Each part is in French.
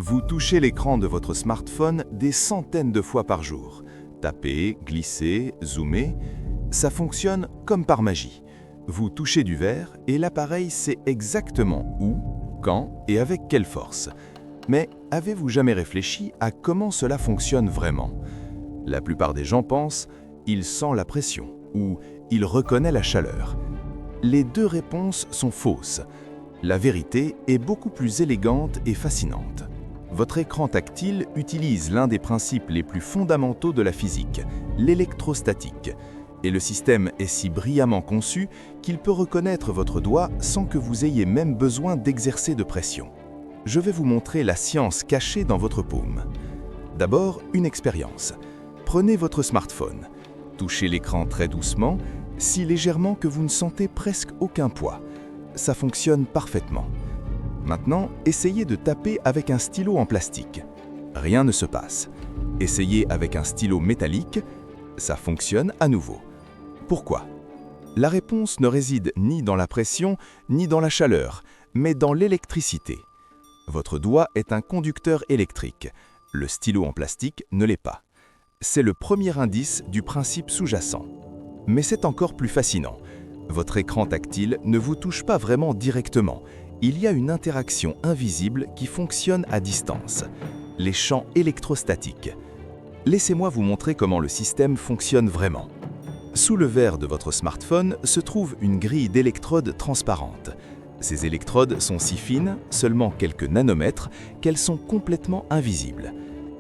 Vous touchez l'écran de votre smartphone des centaines de fois par jour. Tapez, glissez, zoomez, ça fonctionne comme par magie. Vous touchez du verre et l'appareil sait exactement où, quand et avec quelle force. Mais avez-vous jamais réfléchi à comment cela fonctionne vraiment? La plupart des gens pensent « il sent la pression » ou « il reconnaît la chaleur ». Les deux réponses sont fausses. La vérité est beaucoup plus élégante et fascinante. Votre écran tactile utilise l'un des principes les plus fondamentaux de la physique, l'électrostatique. Et le système est si brillamment conçu qu'il peut reconnaître votre doigt sans que vous ayez même besoin d'exercer de pression. Je vais vous montrer la science cachée dans votre paume. D'abord, une expérience. Prenez votre smartphone. Touchez l'écran très doucement, si légèrement que vous ne sentez presque aucun poids. Ça fonctionne parfaitement. Maintenant, essayez de taper avec un stylo en plastique. Rien ne se passe. Essayez avec un stylo métallique. Ça fonctionne à nouveau. Pourquoi? La réponse ne réside ni dans la pression, ni dans la chaleur, mais dans l'électricité. Votre doigt est un conducteur électrique. Le stylo en plastique ne l'est pas. C'est le premier indice du principe sous-jacent. Mais c'est encore plus fascinant. Votre écran tactile ne vous touche pas vraiment directement. Il y a une interaction invisible qui fonctionne à distance. Les champs électrostatiques. Laissez-moi vous montrer comment le système fonctionne vraiment. Sous le verre de votre smartphone se trouve une grille d'électrodes transparentes. Ces électrodes sont si fines, seulement quelques nanomètres, qu'elles sont complètement invisibles.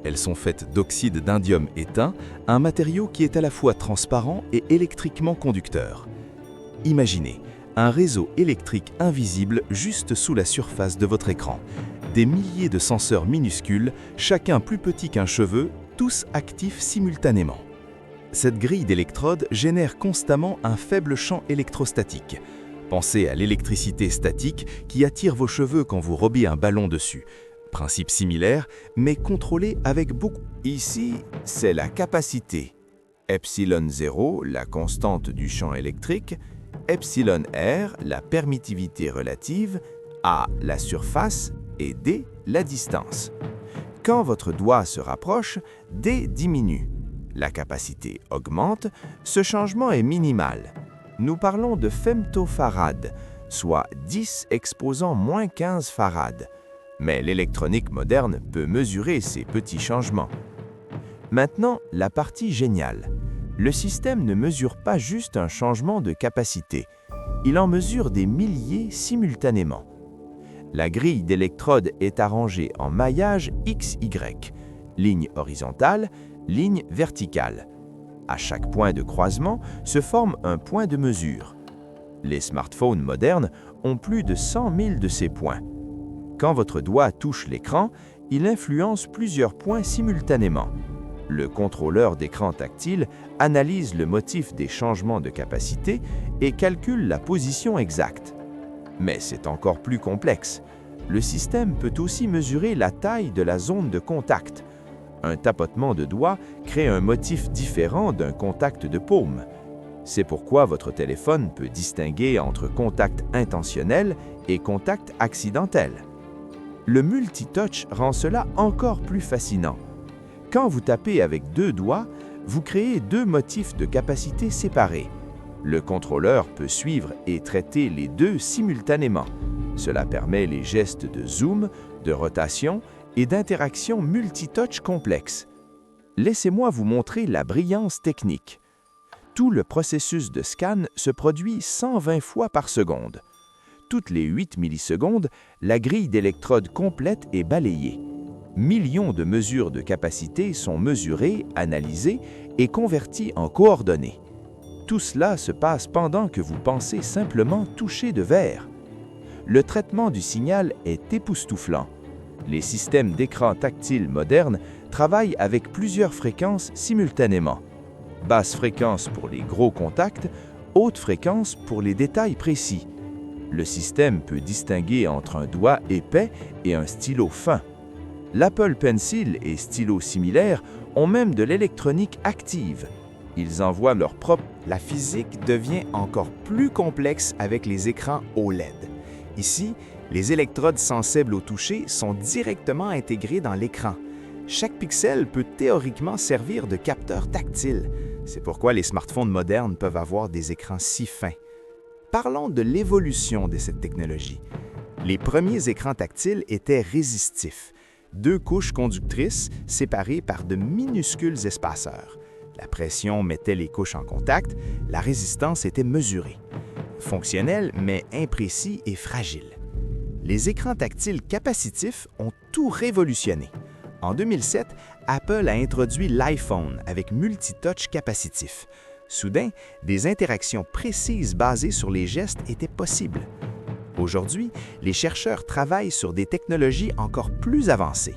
Elles sont faites d'oxyde d'indium éteint, un matériau qui est à la fois transparent et électriquement conducteur. Imaginez un réseau électrique invisible juste sous la surface de votre écran. Des milliers de senseurs minuscules, chacun plus petit qu'un cheveu, tous actifs simultanément. Cette grille d'électrodes génère constamment un faible champ électrostatique. Pensez à l'électricité statique qui attire vos cheveux quand vous robez un ballon dessus. Principe similaire, mais contrôlé avec beaucoup. Ici, c'est la capacité. Epsilon 0, la constante du champ électrique, Epsilon R, la permittivité relative, A, la surface et D, la distance. Quand votre doigt se rapproche, D diminue. La capacité augmente, ce changement est minimal. Nous parlons de femtofarad, soit 10 exposant moins 15 farad. Mais l'électronique moderne peut mesurer ces petits changements. Maintenant, la partie géniale. Le système ne mesure pas juste un changement de capacité, il en mesure des milliers simultanément. La grille d'électrodes est arrangée en maillage XY, ligne horizontale, ligne verticale. À chaque point de croisement se forme un point de mesure. Les smartphones modernes ont plus de 100 000 de ces points. Quand votre doigt touche l'écran, il influence plusieurs points simultanément. Le contrôleur d'écran tactile analyse le motif des changements de capacité et calcule la position exacte. Mais c'est encore plus complexe. Le système peut aussi mesurer la taille de la zone de contact. Un tapotement de doigt crée un motif différent d'un contact de paume. C'est pourquoi votre téléphone peut distinguer entre contact intentionnel et contact accidentel. Le multitouch rend cela encore plus fascinant. Quand vous tapez avec deux doigts, vous créez deux motifs de capacité séparés. Le contrôleur peut suivre et traiter les deux simultanément. Cela permet les gestes de zoom, de rotation et d'interaction multitouch complexes. Laissez-moi vous montrer la brillance technique. Tout le processus de scan se produit 120 fois par seconde. Toutes les 8 millisecondes, la grille d'électrodes complète est balayée. Millions de mesures de capacité sont mesurées, analysées et converties en coordonnées. Tout cela se passe pendant que vous pensez simplement toucher de verre. Le traitement du signal est époustouflant. Les systèmes d'écran tactile modernes travaillent avec plusieurs fréquences simultanément. Basse fréquence pour les gros contacts, haute fréquence pour les détails précis. Le système peut distinguer entre un doigt épais et un stylo fin. L'Apple Pencil et stylos similaires ont même de l'électronique active. Ils envoient leur propre... La physique devient encore plus complexe avec les écrans OLED. Ici, Les électrodes sensibles au toucher sont directement intégrées dans l'écran. Chaque pixel peut théoriquement servir de capteur tactile. C'est pourquoi les smartphones modernes peuvent avoir des écrans si fins. Parlons de l'évolution de cette technologie. Les premiers écrans tactiles étaient résistifs, 2 couches conductrices séparées par de minuscules espaceurs. La pression mettait les couches en contact, la résistance était mesurée. Fonctionnel, mais imprécis et fragile. Les écrans tactiles capacitifs ont tout révolutionné. En 2007, Apple a introduit l'iPhone avec multitouch capacitif. Soudain, des interactions précises basées sur les gestes étaient possibles. Aujourd'hui, les chercheurs travaillent sur des technologies encore plus avancées.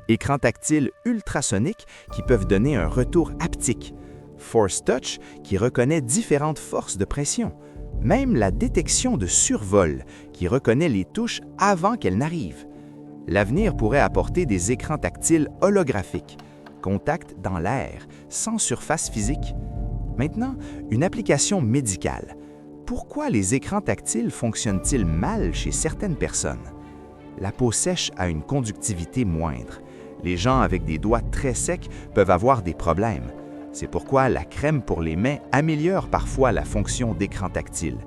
Écrans tactiles ultrasoniques qui peuvent donner un retour haptique, Force Touch qui reconnaît différentes forces de pression, même la détection de survol qui reconnaît les touches avant qu'elles n'arrivent. L'avenir pourrait apporter des écrans tactiles holographiques, contact dans l'air, sans surface physique. Maintenant, une application médicale. Pourquoi les écrans tactiles fonctionnent-ils mal chez certaines personnes? La peau sèche a une conductivité moindre. Les gens avec des doigts très secs peuvent avoir des problèmes. C'est pourquoi la crème pour les mains améliore parfois la fonction d'écran tactile.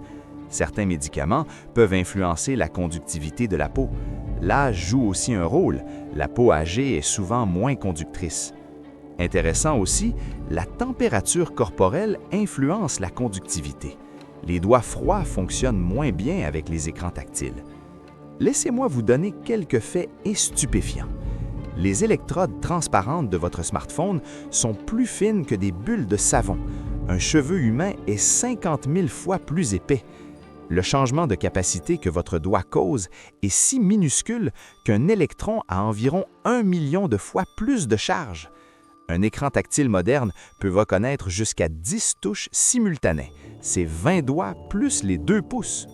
Certains médicaments peuvent influencer la conductivité de la peau. L'âge joue aussi un rôle. La peau âgée est souvent moins conductrice. Intéressant aussi, la température corporelle influence la conductivité. Les doigts froids fonctionnent moins bien avec les écrans tactiles. Laissez-moi vous donner quelques faits stupéfiants. Les électrodes transparentes de votre smartphone sont plus fines que des bulles de savon. Un cheveu humain est 50 000 fois plus épais. Le changement de capacité que votre doigt cause est si minuscule qu'un électron a environ 1 million de fois plus de charge. Un écran tactile moderne peut reconnaître jusqu'à 10 touches simultanées. C'est 20 doigts plus les 2 pouces.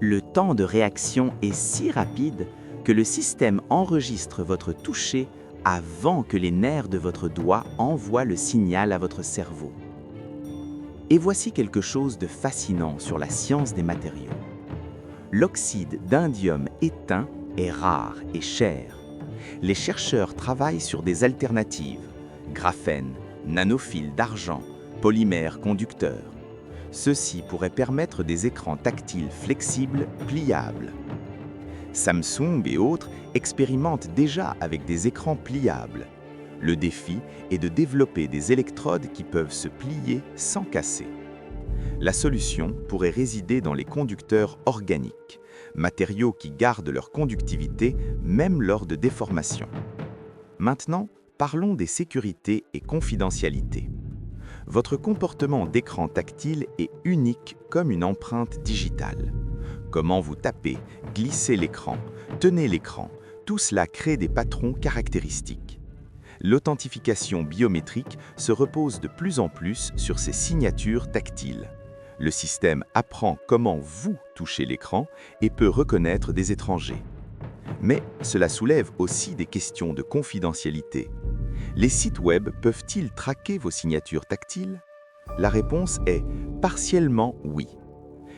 Le temps de réaction est si rapide que le système enregistre votre toucher avant que les nerfs de votre doigt envoient le signal à votre cerveau. Et voici quelque chose de fascinant sur la science des matériaux. L'oxyde d'indium éteint est rare et cher. Les chercheurs travaillent sur des alternatives, graphène, nanophiles d'argent, polymères conducteurs. Ceci pourrait permettre des écrans tactiles flexibles, pliables. Samsung et autres expérimentent déjà avec des écrans pliables. Le défi est de développer des électrodes qui peuvent se plier sans casser. La solution pourrait résider dans les conducteurs organiques, matériaux qui gardent leur conductivité même lors de déformation. Maintenant, parlons des sécurités et confidentialité. Votre comportement d'écran tactile est unique comme une empreinte digitale. Comment vous tapez, glissez l'écran, tenez l'écran, tout cela crée des patrons caractéristiques. L'authentification biométrique se repose de plus en plus sur ces signatures tactiles. Le système apprend comment vous touchez l'écran et peut reconnaître des étrangers. Mais cela soulève aussi des questions de confidentialité. Les sites web peuvent-ils traquer vos signatures tactiles? La réponse est partiellement oui.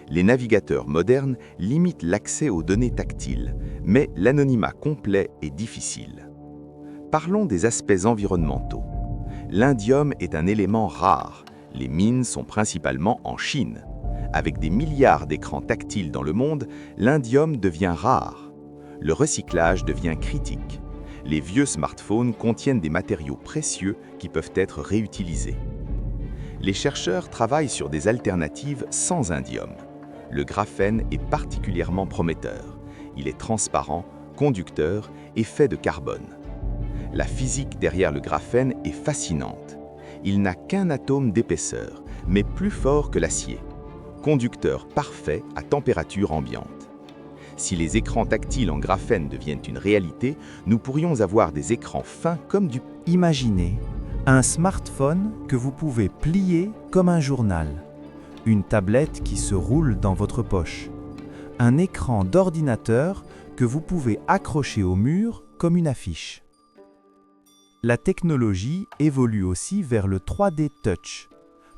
Les navigateurs modernes limitent l'accès aux données tactiles, mais l'anonymat complet est difficile. Parlons des aspects environnementaux. L'indium est un élément rare. Les mines sont principalement en Chine. Avec des milliards d'écrans tactiles dans le monde, l'indium devient rare. Le recyclage devient critique. Les vieux smartphones contiennent des matériaux précieux qui peuvent être réutilisés. Les chercheurs travaillent sur des alternatives sans indium. Le graphène est particulièrement prometteur. Il est transparent, conducteur et fait de carbone. La physique derrière le graphène est fascinante. Il n'a qu'un atome d'épaisseur, mais plus fort que l'acier. Conducteur parfait à température ambiante. Si les écrans tactiles en graphène deviennent une réalité, nous pourrions avoir des écrans fins comme du... Imaginez un smartphone que vous pouvez plier comme un journal, une tablette qui se roule dans votre poche, un écran d'ordinateur que vous pouvez accrocher au mur comme une affiche. La technologie évolue aussi vers le 3D Touch.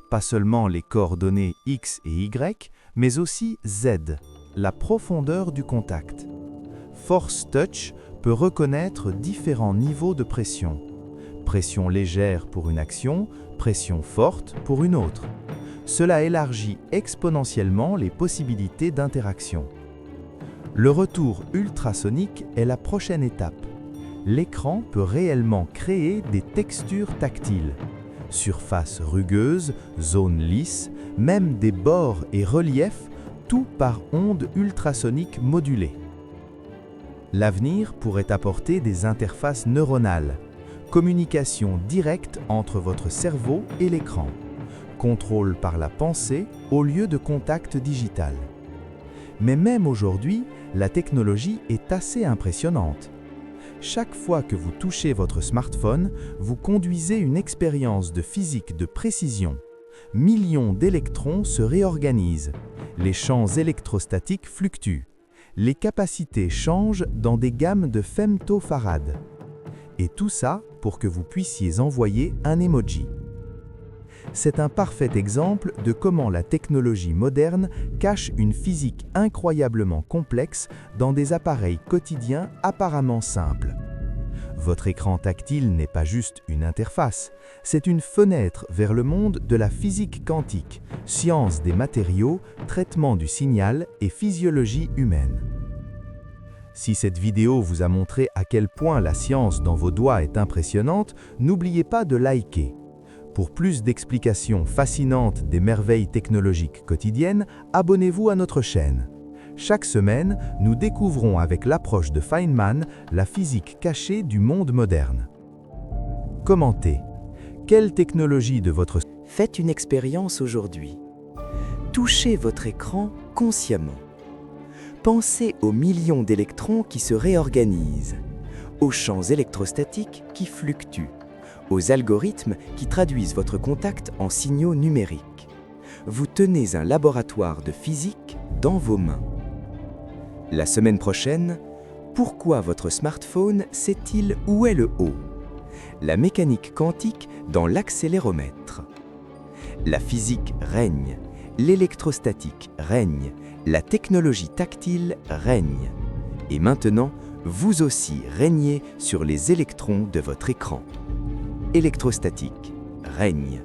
pas seulement les coordonnées X et Y, mais aussi Z, la profondeur du contact. Force Touch peut reconnaître différents niveaux de pression. Pression légère pour une action, pression forte pour une autre. Cela élargit exponentiellement les possibilités d'interaction. Le retour ultrasonique est la prochaine étape. L'écran peut réellement créer des textures tactiles. Surfaces rugueuses, zones lisses, même des bords et reliefs, tout par ondes ultrasoniques modulées. L'avenir pourrait apporter des interfaces neuronales, communication directe entre votre cerveau et l'écran, contrôle par la pensée au lieu de contact digital. Mais même aujourd'hui, la technologie est assez impressionnante. Chaque fois que vous touchez votre smartphone, vous conduisez une expérience de physique de précision. Millions d'électrons se réorganisent. Les champs électrostatiques fluctuent. Les capacités changent dans des gammes de femtofarad. Et tout ça pour que vous puissiez envoyer un emoji. C'est un parfait exemple de comment la technologie moderne cache une physique incroyablement complexe dans des appareils quotidiens apparemment simples. Votre écran tactile n'est pas juste une interface, c'est une fenêtre vers le monde de la physique quantique, science des matériaux, traitement du signal et physiologie humaine. Si cette vidéo vous a montré à quel point la science dans vos doigts est impressionnante, n'oubliez pas de liker. Pour plus d'explications fascinantes des merveilles technologiques quotidiennes, abonnez-vous à notre chaîne. Chaque semaine, nous découvrons avec l'approche de Feynman la physique cachée du monde moderne. Commentez. Quelle technologie de votre... Faites une expérience aujourd'hui. Touchez votre écran consciemment. Pensez aux millions d'électrons qui se réorganisent, aux champs électrostatiques qui fluctuent, aux algorithmes qui traduisent votre contact en signaux numériques. Vous tenez un laboratoire de physique dans vos mains. La semaine prochaine, pourquoi votre smartphone sait-il où est le haut? La mécanique quantique dans l'accéléromètre. La physique règne, l'électrostatique règne, la technologie tactile règne. Et maintenant, vous aussi régnez sur les électrons de votre écran. Électrostatique règne.